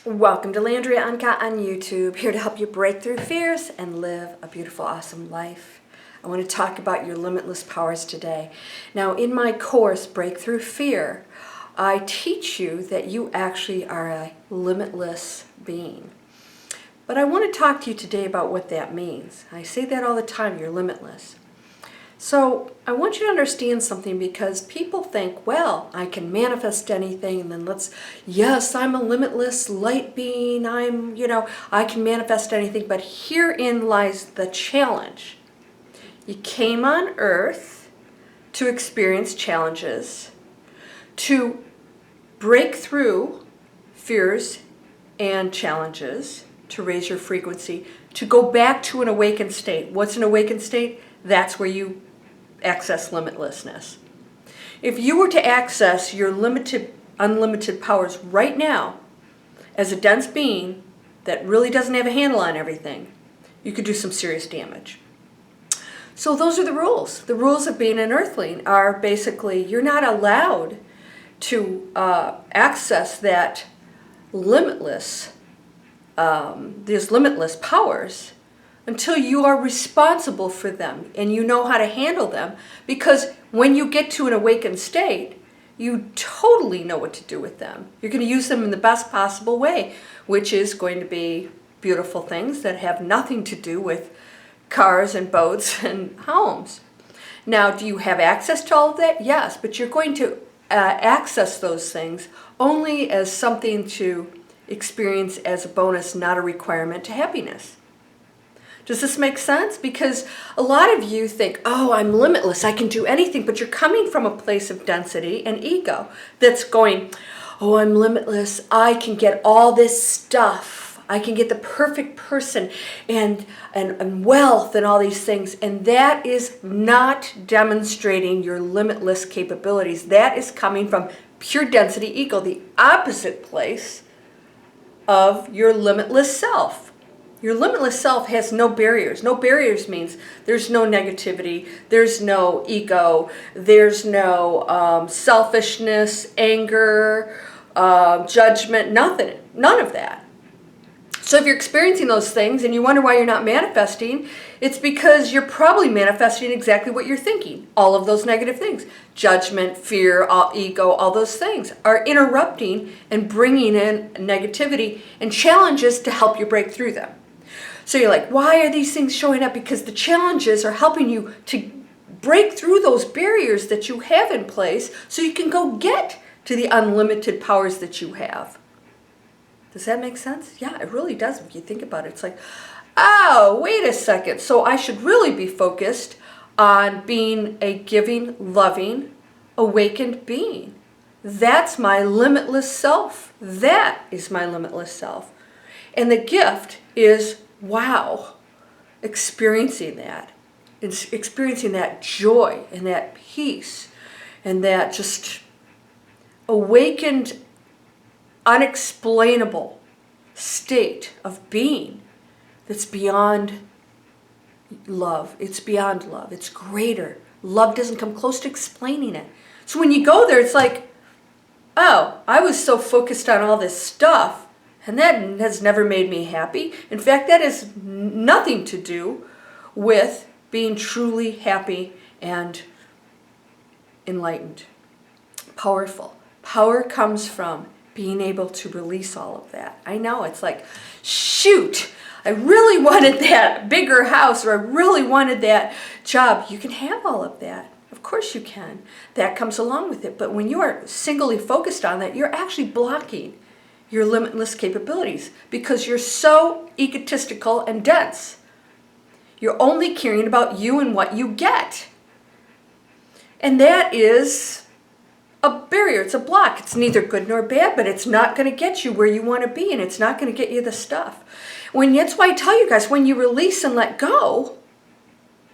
Welcome to Landria, Onkka on YouTube, here to help you break through fears and live a beautiful, awesome life. I want to talk about your limitless powers today. Now, in my course, Breakthrough Fear, I teach you that you actually are a limitless being. But I want to talk to you today about what that means. I say that all the time, you're limitless. So I want you to understand something, because people think, well, I can manifest anything, and then yes, I'm a limitless light being, I can manifest anything, but herein lies the challenge. You came on earth to experience challenges, to break through fears and challenges, to raise your frequency, to go back to an awakened state. What's an awakened state? That's where you access limitlessness. If you were to access your unlimited powers right now as a dense being that really doesn't have a handle on everything, you could do some serious damage. So those are the rules. The rules of being an earthling are basically you're not allowed to access that limitless, these limitless powers until you are responsible for them and you know how to handle them. Because when you get to an awakened state, you totally know what to do with them. You're going to use them in the best possible way, which is going to be beautiful things that have nothing to do with cars and boats and homes. Now, do you have access to all of that? Yes, but you're going to access those things only as something to experience as a bonus, not a requirement to happiness. Does this make sense? Because a lot of you think, oh, I'm limitless, I can do anything, but you're coming from a place of density and ego that's going, oh, I'm limitless, I can get all this stuff, I can get the perfect person and wealth and all these things, and that is not demonstrating your limitless capabilities. That is coming from pure density ego, the opposite place of your limitless self. Your limitless self has no barriers. No barriers means there's no negativity, there's no ego, there's no selfishness, anger, judgment, nothing, none of that. So if you're experiencing those things and you wonder why you're not manifesting, it's because you're probably manifesting exactly what you're thinking. All of those negative things, judgment, fear, ego, all those things are interrupting and bringing in negativity and challenges to help you break through them. So you're like, why are these things showing up? Because the challenges are helping you to break through those barriers that you have in place so you can go get to the unlimited powers that you have. Does that make sense? Yeah, it really does if you think about it. It's like, oh, wait a second. So I should really be focused on being a giving, loving, awakened being. That's my limitless self. That is my limitless self. And the gift is, wow, experiencing that joy and that peace and that just awakened, unexplainable state of being that's beyond love. It's beyond love. It's greater. Love doesn't come close to explaining it. So when you go there, it's like, oh, I was so focused on all this stuff, and that has never made me happy. In fact, that has nothing to do with being truly happy and enlightened, powerful. Power comes from being able to release all of that. I know, it's like, shoot, I really wanted that bigger house, or I really wanted that job. You can have all of that. Of course you can. That comes along with it. But when you are singly focused on that, you're actually blocking your limitless capabilities because you're so egotistical and dense. You're only caring about you and what you get. And that is a barrier. It's a block. It's neither good nor bad, but it's not going to get you where you want to be, and it's not going to get you the stuff. That's why I tell you guys, when you release and let go,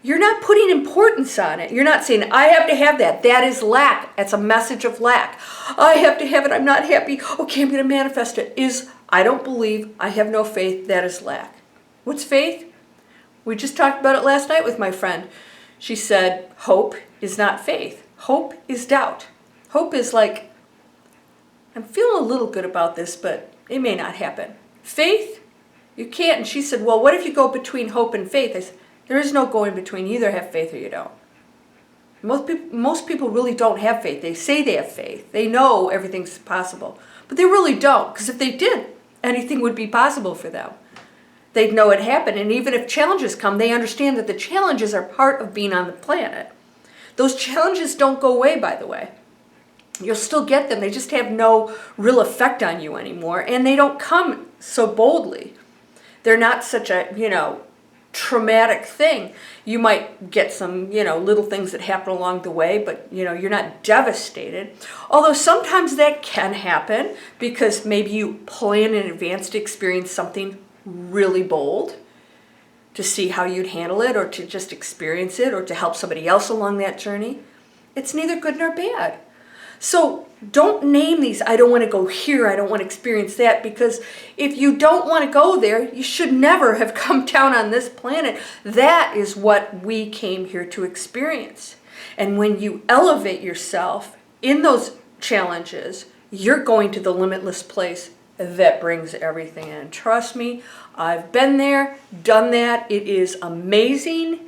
you're not putting importance on it. You're not saying, I have to have that. That is lack. That's a message of lack. I have to have it. I'm not happy. Okay, I'm going to manifest it. I don't believe. I have no faith. That is lack. What's faith? We just talked about it last night with my friend. She said, hope is not faith. Hope is doubt. Hope is like, I'm feeling a little good about this, but It may not happen. Faith, you can't. And she said, well, what if you go between hope and faith? I said, there is no going between. You either have faith or you don't. Most people really don't have faith. They say they have faith. They know everything's possible. But they really don't, because if they did, anything would be possible for them. They'd know it happened. And even if challenges come, they understand that the challenges are part of being on the planet. Those challenges don't go away, by the way. You'll still get them. They just have no real effect on you anymore. And they don't come so boldly. They're not such a, traumatic thing. You might get some, little things that happen along the way, but, you're not devastated. Although sometimes that can happen because maybe you plan in advance to experience something really bold, to see how you'd handle it, or to just experience it, or to help somebody else along that journey. It's neither good nor bad. So don't name these, I don't want to go here, I don't want to experience that, because if you don't want to go there, you should never have come down on this planet. That is what we came here to experience. And when you elevate yourself in those challenges, you're going to the limitless place that brings everything in. Trust me, I've been there, done that. It is amazing.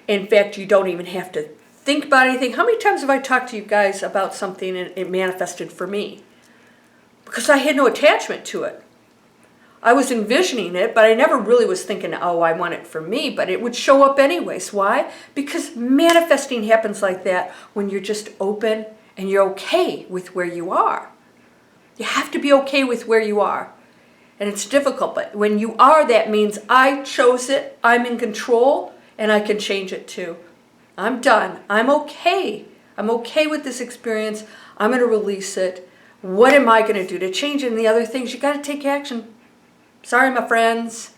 In fact, you don't even have to think about anything. How many times have I talked to you guys about something and it manifested for me? Because I had no attachment to it. I was envisioning it, but I never really was thinking, oh, I want it for me, but it would show up anyways. Why? Because manifesting happens like that when you're just open and you're okay with where you are. You have to be okay with where you are. And it's difficult, but when you are, that means I chose it, I'm in control, and I can change it too. I'm done. I'm okay. I'm okay with this experience. I'm going to release it. What am I going to do to change it? And the other things, you got to take action. Sorry, my friends.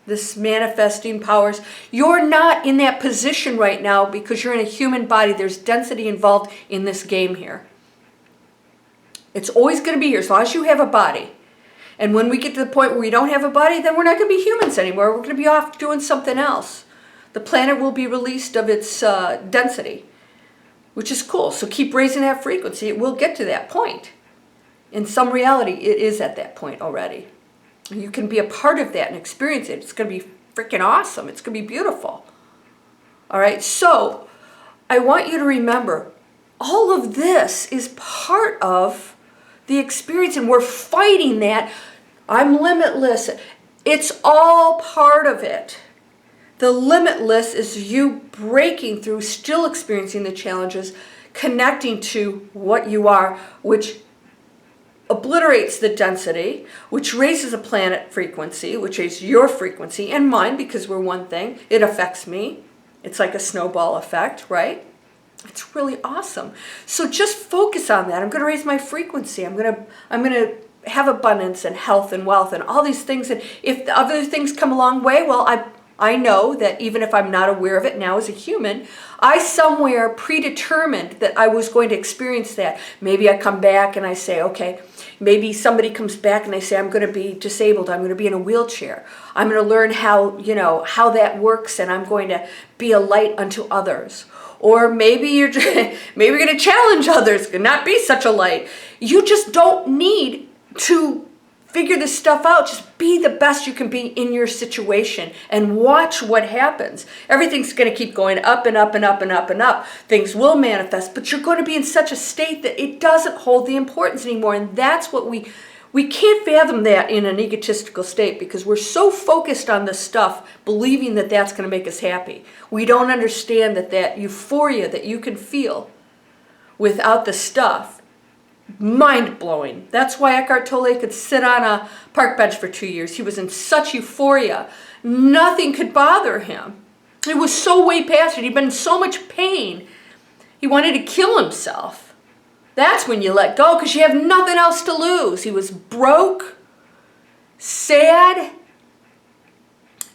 This manifesting powers. You're not in that position right now because you're in a human body. There's density involved in this game here. It's always going to be here as long as you have a body. And when we get to the point where we don't have a body, then we're not going to be humans anymore. We're going to be off doing something else. The planet will be released of its density, which is cool. So keep raising that frequency. It will get to that point. In some reality, it is at that point already. You can be a part of that and experience it. It's going to be freaking awesome. It's going to be beautiful. All right, so I want you to remember, all of this is part of the experience, and we're fighting that. I'm limitless. It's all part of it. The limitless is you breaking through, still experiencing the challenges, connecting to what you are, which obliterates the density, which raises a planet frequency, which is your frequency and mine, because we're one thing. It affects me. It's like a snowball effect, right? It's really awesome. So just focus on that. I'm going to raise my frequency. I'm going to have abundance and health and wealth and all these things. And if the other things come a long way, well, I know that even if I'm not aware of it now as a human, I somewhere predetermined that I was going to experience that. Maybe I come back and I say, okay, maybe somebody comes back and they say, I'm going to be disabled. I'm going to be in a wheelchair. I'm going to learn how that works, and I'm going to be a light unto others. Or maybe you're going to challenge others and not be such a light. You just don't need to figure this stuff out. Just be the best you can be in your situation and watch what happens. Everything's going to keep going up and up and up and up and up. Things will manifest, but you're going to be in such a state that it doesn't hold the importance anymore. And that's what we can't fathom that in an egotistical state, because we're so focused on this stuff, believing that that's going to make us happy. We don't understand that euphoria that you can feel without the stuff, mind-blowing. That's why Eckhart Tolle could sit on a park bench for 2 years. He was in such euphoria. Nothing could bother him. It was so way past it. He'd been in so much pain. He wanted to kill himself. That's when you let go, because you have nothing else to lose. He was broke, sad,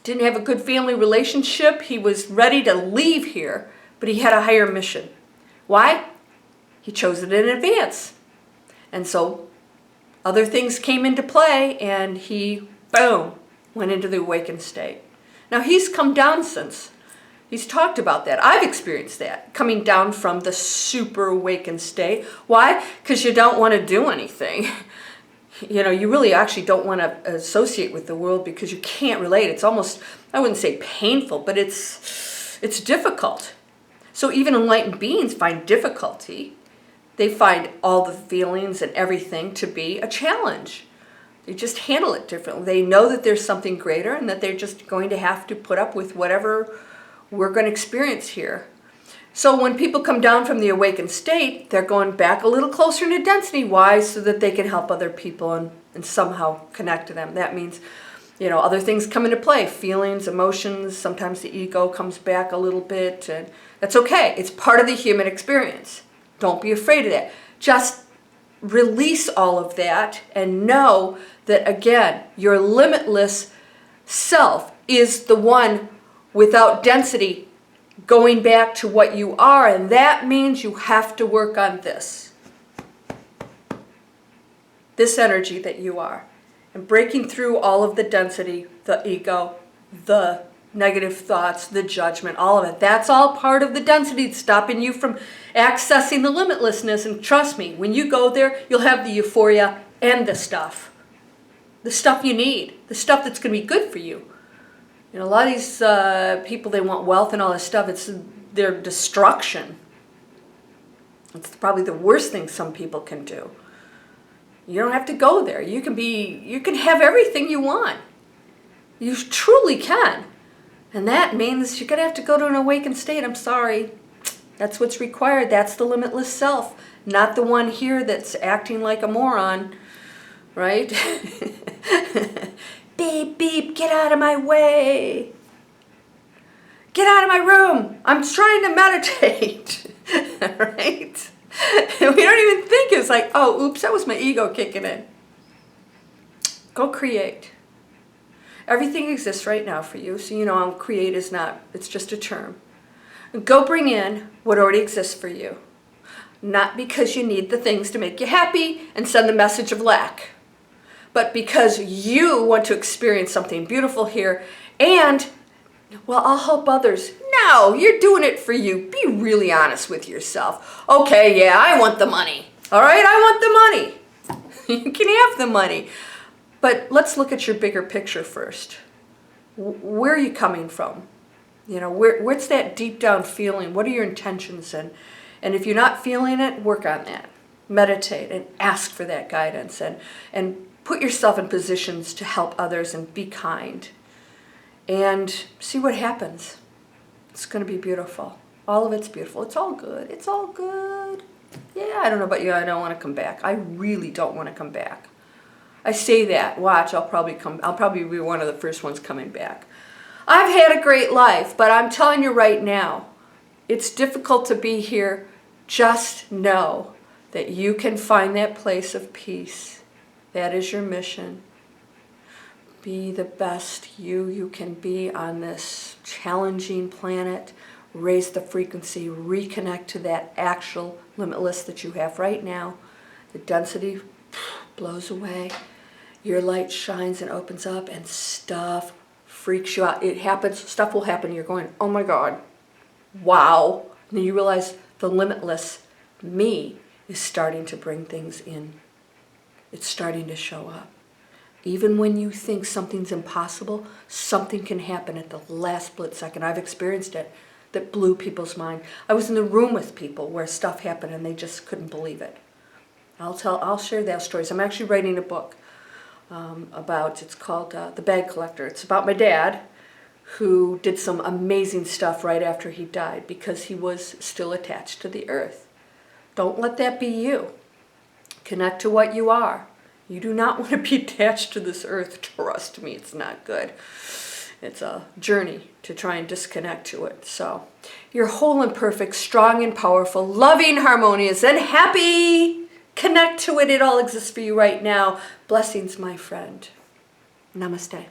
didn't have a good family relationship. He was ready to leave here, but he had a higher mission. Why? He chose it in advance. And so other things came into play, and he, boom, went into the awakened state. Now, he's come down since. He's talked about that. I've experienced that, coming down from the super awakened state. Why? Because you don't want to do anything. you really actually don't want to associate with the world because you can't relate. It's almost, I wouldn't say painful, but it's difficult. So even enlightened beings find difficulty. They find all the feelings and everything to be a challenge. They just handle it differently. They know that there's something greater and that they're just going to have to put up with whatever we're going to experience here. So when people come down from the awakened state, they're going back a little closer into density. Why? So that they can help other people and somehow connect to them. That means, other things come into play. Feelings, emotions, sometimes the ego comes back a little bit. And that's okay. It's part of the human experience. Don't be afraid of that. Just release all of that and know that, again, your limitless self is the one without density going back to what you are, and that means you have to work on this energy that you are, and breaking through all of the density, the ego, the negative thoughts, the judgment, all of it. That's all part of the density stopping you from accessing the limitlessness. And trust me, when you go there, you'll have the euphoria and the stuff you need, the stuff that's going to be good for you. A lot of these people, they want wealth and all this stuff. It's their destruction. It's probably the worst thing some people can do. You don't have to go there. You can have everything you want. You truly can. And that means you're going to have to go to an awakened state. I'm sorry. That's what's required. That's the limitless self, not the one here that's acting like a moron, right? Beep, beep, get out of my way. Get out of my room. I'm trying to meditate, right? And we don't even think it's like, oh, oops, that was my ego kicking in. Go create. Everything exists right now for you, so create is not, it's just a term. Go bring in what already exists for you. Not because you need the things to make you happy and send the message of lack, but because you want to experience something beautiful here and, well, I'll help others. No, you're doing it for you. Be really honest with yourself. Okay, yeah, I want the money. All right, I want the money. You can have the money. But let's look at your bigger picture first. Where are you coming from? What's that deep down feeling? What are your intentions? And if you're not feeling it, work on that. Meditate and ask for that guidance and put yourself in positions to help others and be kind. And see what happens. It's going to be beautiful. All of it's beautiful. It's all good. It's all good. Yeah, I don't know about you. I don't want to come back. I really don't want to come back. I say that. Watch, I'll probably be one of the first ones coming back. I've had a great life, but I'm telling you right now, it's difficult to be here. Just know that you can find that place of peace. That is your mission. Be the best you can be on this challenging planet. Raise the frequency, reconnect to that actual limitless that you have right now. The density blows away. Your light shines and opens up, and stuff freaks you out. It happens, stuff will happen. You're going, oh my God, wow. And then you realize the limitless me is starting to bring things in. It's starting to show up. Even when you think something's impossible, something can happen at the last split second. I've experienced it. That blew people's mind. I was in the room with people where stuff happened and they just couldn't believe it. I'll share those stories. I'm actually writing a book it's called The Bag Collector. It's about my dad, who did some amazing stuff right after he died because he was still attached to the earth. Don't let that be you. Connect to what you are. You do not want to be attached to this earth. Trust me, it's not good. It's a journey to try and disconnect to it. So you're whole and perfect, strong and powerful, loving, harmonious, and happy. Connect to it. It all exists for you right now. Blessings, my friend. Namaste.